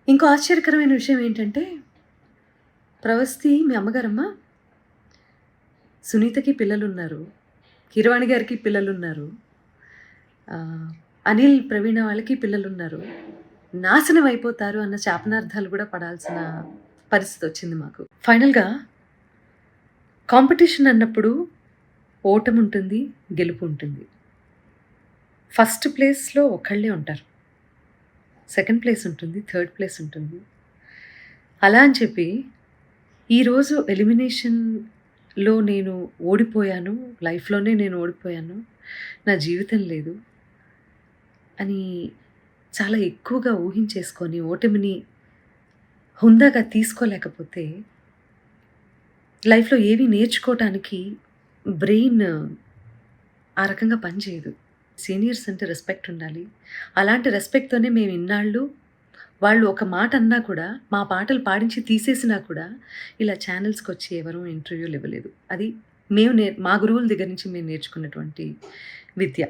ఇంకో ఆశ్చర్యకరమైన విషయం ఏంటంటే, ప్రవస్తి మీ అమ్మగారమ్మా, సునీతకి పిల్లలున్నారు. కీరవాణి గారికి పిల్లలున్నారు. ఆహ్, అనిల్, ప్రవీణ వాళ్ళకి పిల్లలున్నారు. నాశనం అయిపోతారు అన్న శాపనార్థాలు గూడా పడాల్సిన పరిస్థితొచ్చింది మాకు. ఫైనల్‌గా కాంపిటీషన్ అన్నప్పుడు ఓటముంటుంది, గెలుపుంటుంది. ఫస్ట్ ప్లేస్‌లో ఒకళ్ళే ఉంటారు. సెకండ్ ప్లేస్ ఉంటుంది. థర్డ్ ప్లేస్ ఉంటుంది. అలా అని చెప్పి ఈరోజు ఎలిమినేషన్‌లో నేను ఓడిపోయాను. లైఫ్‌లోనే నేను ఓడిపోయాను. నా జీవితం లేదు అని చాలా ఎక్కువగా ఊహించేసుకొని ఓటమిని హుందాగా తీసుకోలేకపోతే లైఫ్‌లో ఏవి నేర్చుకోవటానికి బ్రెయిన్ ఆ రకంగా పనిచేయదు. సీనియర్స్ అంటే రెస్పెక్ట్ ఉండాలి. అలాంటి రెస్పెక్ట్‌తోనే మేము ఇన్నాళ్ళు వాళ్ళు ఒక మాట అన్నా కూడా, మా పాటలు పాడించి తీసేసినా కూడా, ఇలా ఛానెల్స్‌కొచ్చి ఎవరు ఇంటర్వ్యూలు ఇవ్వలేదు. అది మేము మా గురువుల దగ్గర నుంచి మేము నేర్చుకున్నటువంటి విద్య.